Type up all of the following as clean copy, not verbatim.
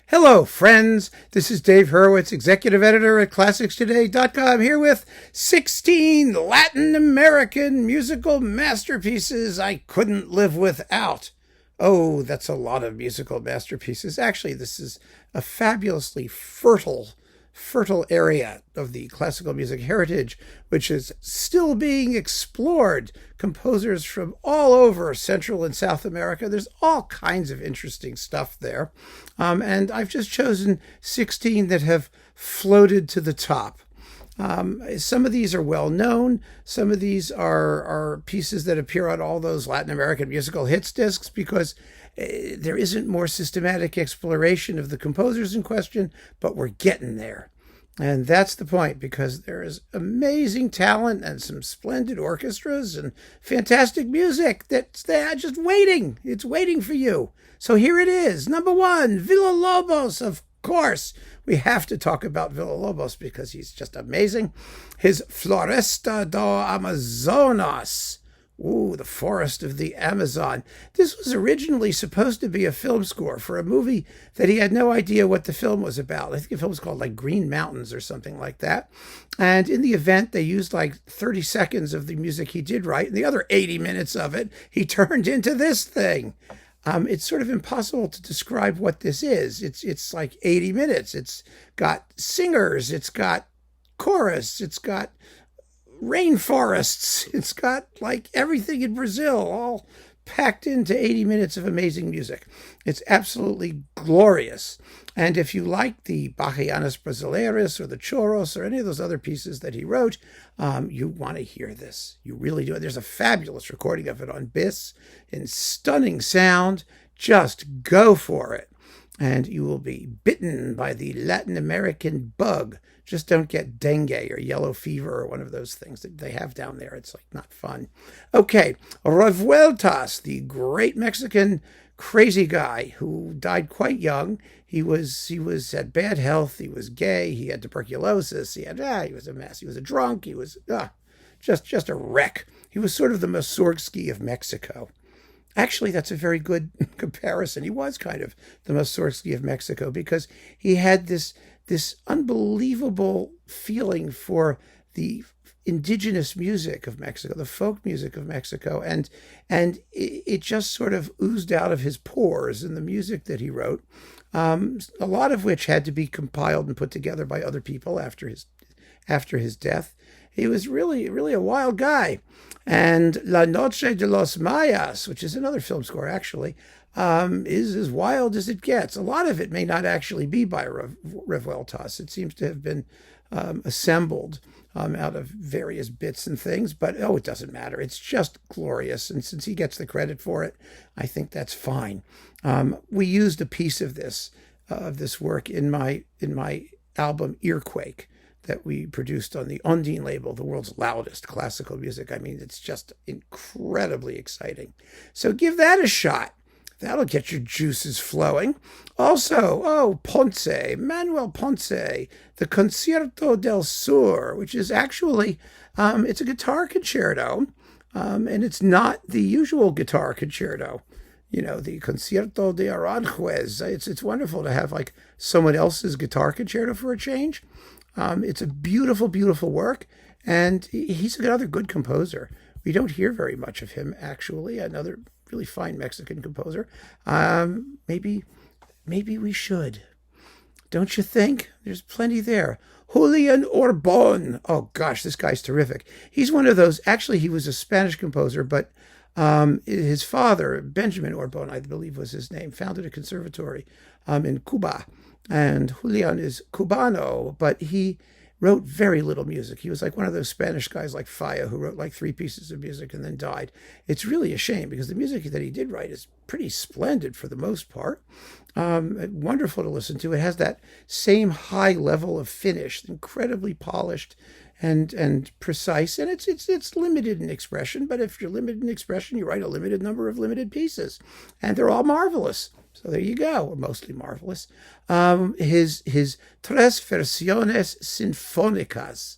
Hello, friends. This is Dave Hurwitz, executive editor at ClassicsToday.com, here with 16 Latin American musical masterpieces I couldn't live without. Oh, that's a lot of musical masterpieces. Actually, this is a fabulously fertile area of the classical music heritage, which is still being explored. Composers from all over Central and South America. There's all kinds of interesting stuff there. And I've just chosen 16 that have floated to the top. Some of these are well known. Some of these are pieces that appear on all those Latin American musical hits discs because there isn't more systematic exploration of the composers in question, but we're getting there. And that's the point, because there is amazing talent and some splendid orchestras and fantastic music that's there just waiting. It's waiting for you. So here it is. Number 1, Villa-Lobos, of course. We have to talk about Villa-Lobos because he's just amazing. His Floresta do Amazonas. Ooh, the forest of the Amazon. This was originally supposed to be a film score for a movie that he had no idea what the film was about. I think the film was called like Green Mountains or something like that. And in the event, they used like 30 seconds of the music he did write, and the other 80 minutes of it he turned into this thing. It's sort of impossible to describe what this is. It's like 80 minutes. It's got singers. It's got chorus. It's got rainforests. It's got like everything in Brazil all packed into 80 minutes of amazing music. It's absolutely glorious. And if you like the Bahianas Brasileiras or the Choros or any of those other pieces that he wrote, you want to hear this. You really do. There's a fabulous recording of it on Bis in stunning sound. Just go for it. And you will be bitten by the Latin American bug. Just don't get dengue or yellow fever or one of those things that they have down there. It's like not fun. Okay, Revueltas, the great Mexican crazy guy who died quite young. He was had bad health. He was gay. He had tuberculosis. He was a mess. He was a drunk. He was just a wreck. He was sort of the Mussorgsky of Mexico. Actually, that's a very good comparison. He was kind of the Mussorgsky of Mexico because he had this unbelievable feeling for the indigenous music of Mexico, the folk music of Mexico, and it just sort of oozed out of his pores in the music that he wrote, a lot of which had to be compiled and put together by other people after his death. He was really a wild guy. And La Noche de los Mayas, which is another film score actually, is as wild as it gets. A lot of it may not actually be by Revueltas. It seems to have been assembled out of various bits and things, but it doesn't matter. It's just glorious, and since he gets the credit for it, I think that's fine. We used a piece of this work in my album Earquake that we produced on the Ondine label, the world's loudest classical music. I mean, it's just incredibly exciting. So give that a shot. That'll get your juices flowing. Also, Ponce, Manuel Ponce, the Concierto del Sur, which is actually, it's a guitar concerto, and it's not the usual guitar concerto. You know, the Concierto de Aranjuez. It's wonderful to have like someone else's guitar concerto for a change. It's a beautiful, beautiful work, and he's another good composer. We don't hear very much of him, actually. Another really fine Mexican composer. Maybe we should. Don't you think? There's plenty there. Julian Orbon. Oh, gosh, this guy's terrific. He's one of those. Actually, he was a Spanish composer, but his father, Benjamin Orbon, I believe was his name, founded a conservatory in Cuba. And Julian is Cubano, but he wrote very little music. He was like one of those Spanish guys like Falla who wrote like 3 pieces of music and then died. It's really a shame because the music that he did write is pretty splendid for the most part. Wonderful to listen to. It has that same high level of finish, incredibly polished and precise. And it's limited in expression, but if you're limited in expression, you write a limited number of limited pieces. And they're all marvelous. So there you go, or mostly marvelous. His Tres Versiones Sinfónicas,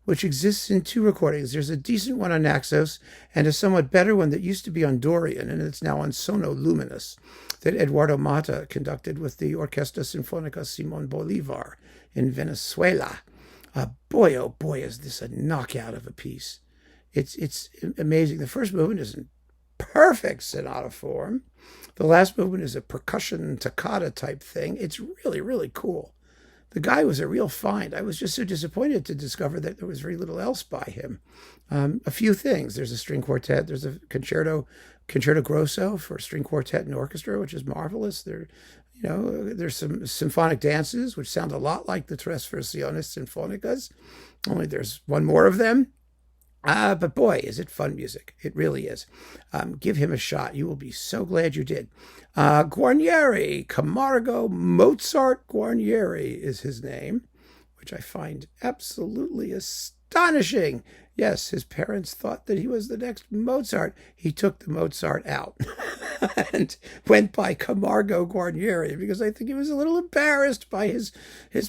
which exists in 2 recordings. There's a decent one on Naxos and a somewhat better one that used to be on Dorian, and it's now on Sono Luminous, that Eduardo Mata conducted with the Orquesta Sinfónica Simón Bolívar in Venezuela. Boy, oh boy, is this a knockout of a piece. It's amazing. The first movement is in perfect sonata form. The last movement is a percussion toccata type thing. It's really, really cool. The guy was a real find. I was just so disappointed to discover that there was very little else by him. A few things. There's a string quartet. There's a concerto grosso for string quartet and orchestra, which is marvelous. There's some symphonic dances, which sound a lot like the Tres Versiones Sinfónicas, only there's one more of them. But boy, is it fun music. It really is. Give him a shot. You will be so glad you did. Guarnieri, Camargo Mozart Guarnieri is his name, which I find absolutely astonishing. Yes, his parents thought that he was the next Mozart. He took the Mozart out and went by Camargo Guardier because I think he was a little embarrassed by his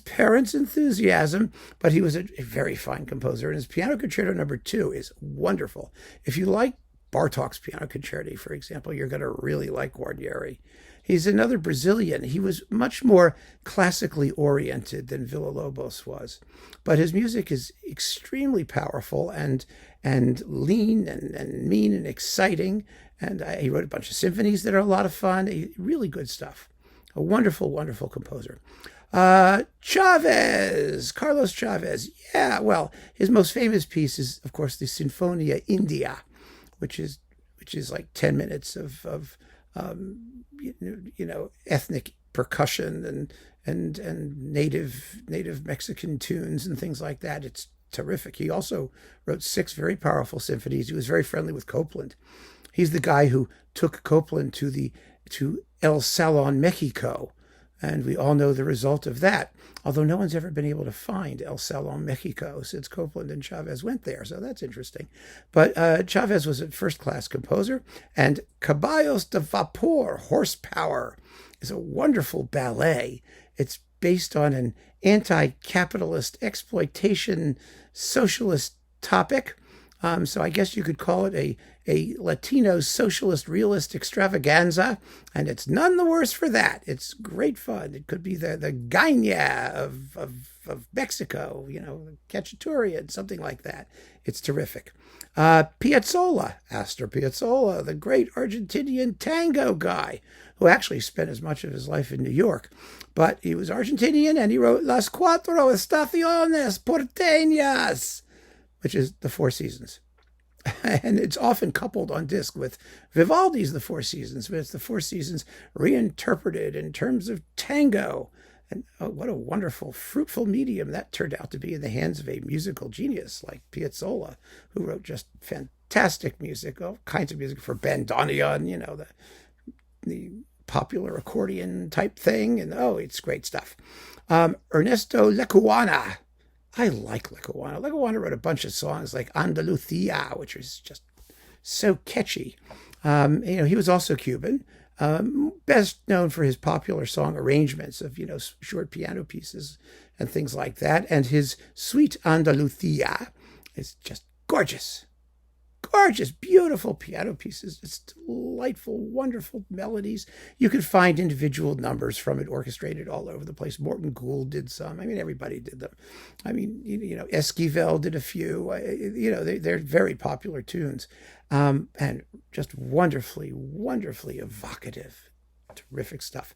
parents' enthusiasm, but he was a very fine composer. And his Piano Concerto No. 2 is wonderful. If you like Bartók's Piano Concerti, for example, you're going to really like Guarnieri. He's another Brazilian. He was much more classically oriented than Villa-Lobos was. But his music is extremely powerful and lean and mean and exciting. And he wrote a bunch of symphonies that are a lot of fun. Really good stuff. A wonderful, wonderful composer. Chavez, Carlos Chavez. Yeah, well, his most famous piece is, of course, the Sinfonia India, which is like 10 minutes of ethnic percussion and native Mexican tunes and things like that. It's terrific. He also wrote 6 very powerful symphonies. He was very friendly with Copland. He's the guy who took Copland to El Salon, Mexico, and we all know the result of that. Although no one's ever been able to find El Salon, Mexico since Copland and Chavez went there, so that's interesting. But Chavez was a first-class composer, and Caballos de Vapor, Horsepower, is a wonderful ballet. It's based on an anti-capitalist exploitation socialist topic. So I guess you could call it a Latino socialist realist extravaganza, and it's none the worse for that. It's great fun. It could be the Gaina of Mexico, Cacciaturian, something like that. It's terrific. Piazzolla, Astor Piazzolla, the great Argentinian tango guy, who actually spent as much of his life in New York. But he was Argentinian, and he wrote Las Cuatro Estaciones, Porteñas, which is the Four Seasons. And it's often coupled on disc with Vivaldi's The Four Seasons, but it's the Four Seasons reinterpreted in terms of tango. And what a wonderful, fruitful medium that turned out to be in the hands of a musical genius like Piazzolla, who wrote just fantastic music, all kinds of music for bandoneon, the popular accordion type thing. And it's great stuff. Ernesto Lecuona. I like Lecuona. Lecuona wrote a bunch of songs like Andalucía, which is just so catchy. He was also Cuban, best known for his popular song arrangements of, short piano pieces and things like that. And his Suite Andalucía is just gorgeous. Gorgeous, beautiful piano pieces. It's delightful, wonderful melodies. You could find individual numbers from it orchestrated all over the place. Morton Gould did some. Everybody did them. Esquivel did a few. They're very popular tunes. And just wonderfully, wonderfully evocative. Terrific stuff.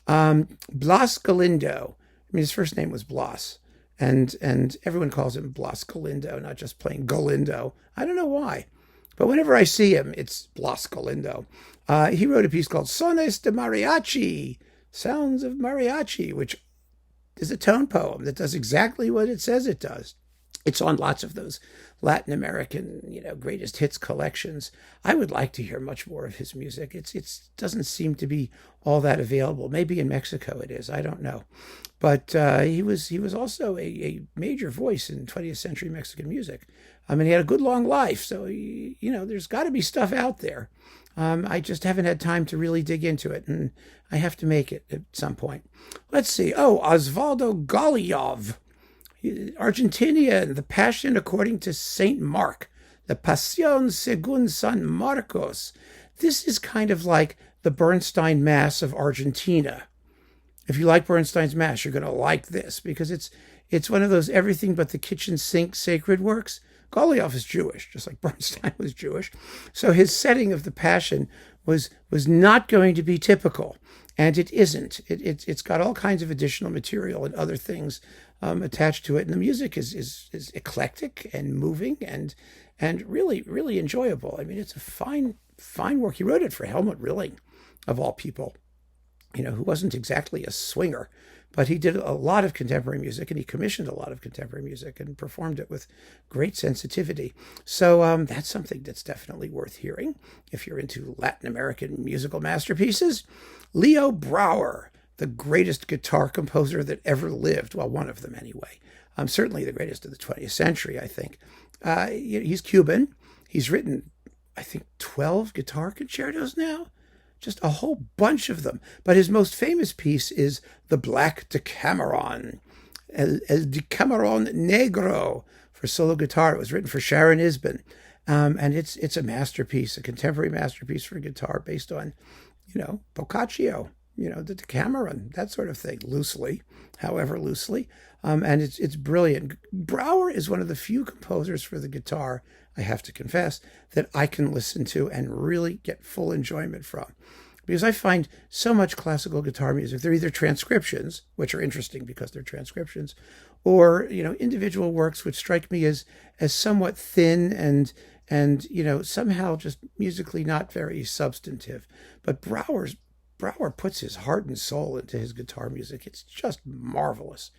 Blas Galindo. His first name was Blas. And everyone calls him Blas Galindo, not just plain Galindo. I don't know why. But whenever I see him, it's Blas Galindo. He wrote a piece called Sones de Mariachi, Sounds of Mariachi, which is a tone poem that does exactly what it says it does. It's on lots of those Latin American, greatest hits collections. I would like to hear much more of his music. It doesn't seem to be all that available. Maybe in Mexico it is. I don't know. But he was also a major voice in 20th century Mexican music. He had a good long life. So, there's got to be stuff out there. I just haven't had time to really dig into it, and I have to make it at some point. Let's see. Osvaldo Golijov. Argentinian, the Passion according to Saint Mark, the Pasión según San Marcos. This is kind of like the Bernstein Mass of Argentina. If you like Bernstein's Mass, you're going to like this because it's one of those everything but the kitchen sink sacred works. Golijov is Jewish, just like Bernstein was Jewish. So his setting of the Passion was not going to be typical, and it isn't. It's got all kinds of additional material and other things attached to it, and the music is eclectic and moving and really, really enjoyable. I mean, it's a fine work. He wrote it for Helmut Rilling, of all people, who wasn't exactly a swinger, but he did a lot of contemporary music, and he commissioned a lot of contemporary music and performed it with great sensitivity. So that's something that's definitely worth hearing if you're into Latin American musical masterpieces. Leo Brouwer, the greatest guitar composer that ever lived. Well, one of them anyway. Certainly the greatest of the 20th century, I think. He's Cuban. He's written, I think, 12 guitar concertos now. Just a whole bunch of them. But his most famous piece is the Black Decameron, El Decameron Negro, for solo guitar. It was written for Sharon Isbin. And it's a masterpiece, a contemporary masterpiece for guitar based on, Boccaccio, the Decameron, that sort of thing, however loosely. And it's brilliant. Brouwer is one of the few composers for the guitar, I have to confess, that I can listen to and really get full enjoyment from. Because I find so much classical guitar music, they're either transcriptions, which are interesting because they're transcriptions, or, individual works which strike me as somewhat thin and somehow just musically not very substantive. But Brouwer puts his heart and soul into his guitar music. It's just marvelous.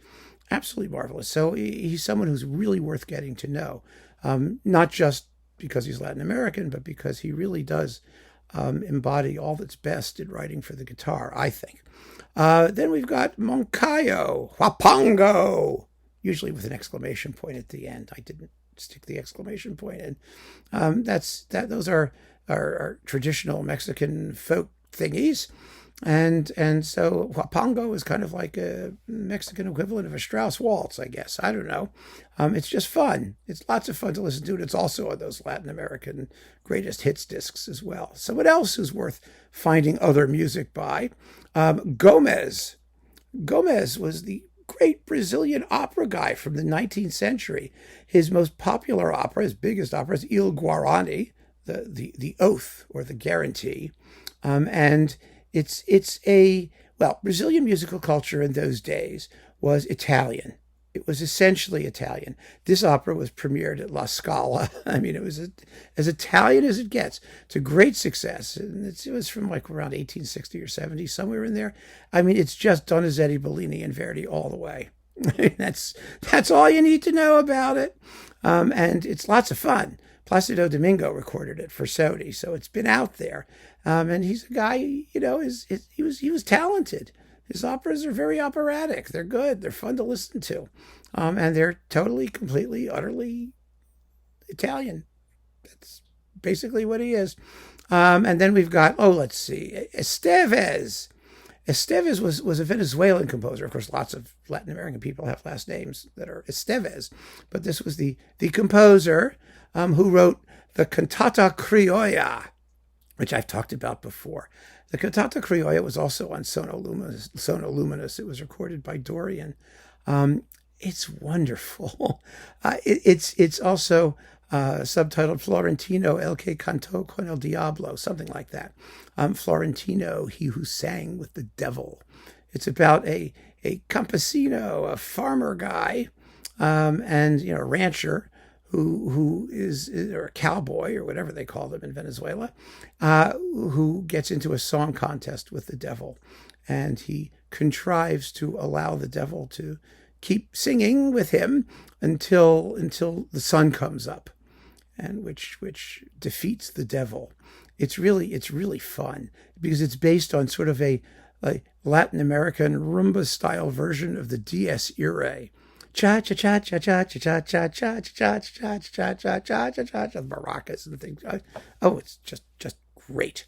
Absolutely marvelous. So he's someone who's really worth getting to know. Not just because he's Latin American, but because he really does embody all that's best in writing for the guitar, I think. Then we've got Moncayo, Huapango, usually with an exclamation point at the end. I didn't stick the exclamation point in. Those are traditional Mexican folk thingies. And so Huapango is kind of like a Mexican equivalent of a Strauss waltz, I guess. I don't know. It's just fun. It's lots of fun to listen to. And it's also on those Latin American greatest hits discs as well. Someone else who's worth finding other music by, Gomes. Gomes was the great Brazilian opera guy from the 19th century. His most popular opera, his biggest opera, is Il Guarani, the Oath or the Guarantee. And Brazilian musical culture in those days was Italian. It was essentially Italian. This opera was premiered at La Scala. I mean, it was as Italian as it gets. It's a great success. And it was from like around 1860 or 70, somewhere in there. I mean, it's just Donizetti, Bellini, and Verdi all the way. That's all you need to know about it. And it's lots of fun. Placido Domingo recorded it for Sony, so it's been out there. And he's a guy, he was talented. His operas are very operatic. They're good. They're fun to listen to. And they're totally, completely, utterly Italian. That's basically what he is. And then we've got, let's see, Esteves. Esteves was a Venezuelan composer. Of course, lots of Latin American people have last names that are Esteves. But this was the composer who wrote the Cantata Criolla, which I've talked about before. The Cantata Criolla was also on Sono Luminous. It was recorded by Dorian. It's wonderful. It's also subtitled Florentino El que cantó con el diablo, something like that. Florentino, he who sang with the devil. It's about a campesino, a farmer guy, and a rancher who is, or a cowboy, or whatever they call them in Venezuela, who gets into a song contest with the devil. And he contrives to allow the devil to keep singing with him until the sun comes up, and which defeats the devil. It's really fun because it's based on sort of a Latin American rumba style version of the Dies Irae. Cha cha cha cha cha cha cha cha cha cha cha cha cha cha cha cha cha, the maracas and things. Oh, it's just great,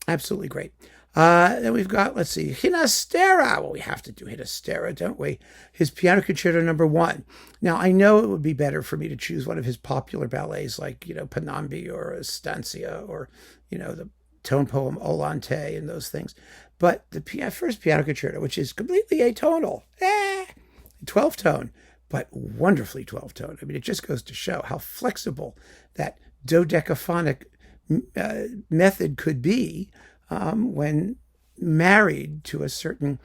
absolutely great. Then we've got, let's see, Ginastera. Well, we have to do Ginastera, don't we? His Piano Concerto No. 1. Now, I know it would be better for me to choose one of his popular ballets like, Panambi or Estancia or, the tone poem Olante and those things. But the first Piano Concerto, which is completely atonal, 12-tone, but wonderfully 12-tone. I mean, it just goes to show how flexible that dodecaphonic method could be when married to a certain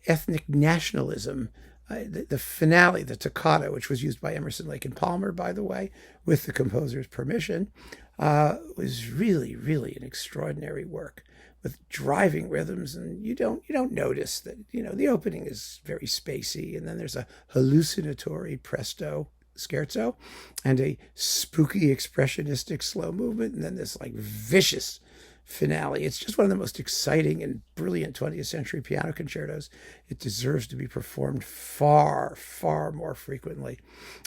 ethnic nationalism. The finale, the toccata, which was used by Emerson, Lake and Palmer, by the way, with the composer's permission, was really, really an extraordinary work with driving rhythms. And you don't notice that, the opening is very spacey, and then there's a hallucinatory presto scherzo and a spooky expressionistic slow movement, and then this vicious finale. It's just one of the most exciting and brilliant 20th century piano concertos. It deserves to be performed far, far more frequently.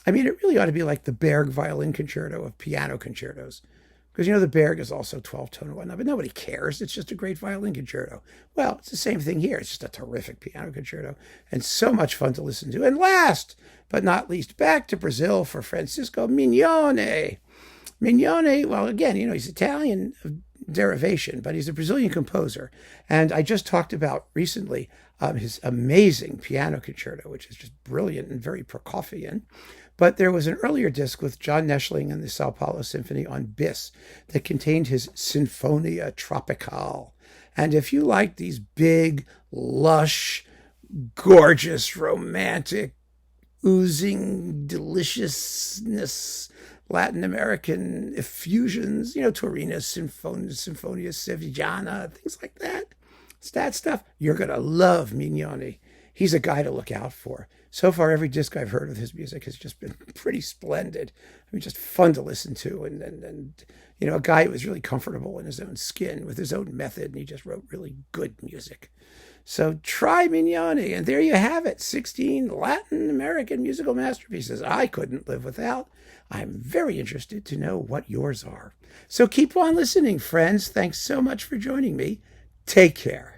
I mean, it really ought to be like the Berg violin concerto of piano concertos. Because, the Berg is also 12-tone and whatnot, but nobody cares. It's just a great violin concerto. Well, it's the same thing here. It's just a terrific piano concerto and so much fun to listen to. And last but not least, back to Brazil for Francisco Mignone. Mignone, well, again, he's Italian derivation, but he's a Brazilian composer. And I just talked about recently his amazing piano concerto, which is just brilliant and very Prokofiev. But there was an earlier disc with John Neschling and the Sao Paulo Symphony on Bis that contained his Sinfonia Tropical. And if you like these big, lush, gorgeous, romantic, oozing deliciousness, Latin American effusions, Torina's Sinfonia Sevillana, things like that. It's that stuff. You're going to love Mignone. He's a guy to look out for. So far, every disc I've heard of his music has just been pretty splendid. I mean, just fun to listen to. And a guy who was really comfortable in his own skin with his own method, and he just wrote really good music. So try Mignone, and there you have it. 16 Latin American musical masterpieces I couldn't live without. I'm very interested to know what yours are. So keep on listening, friends. Thanks so much for joining me. Take care.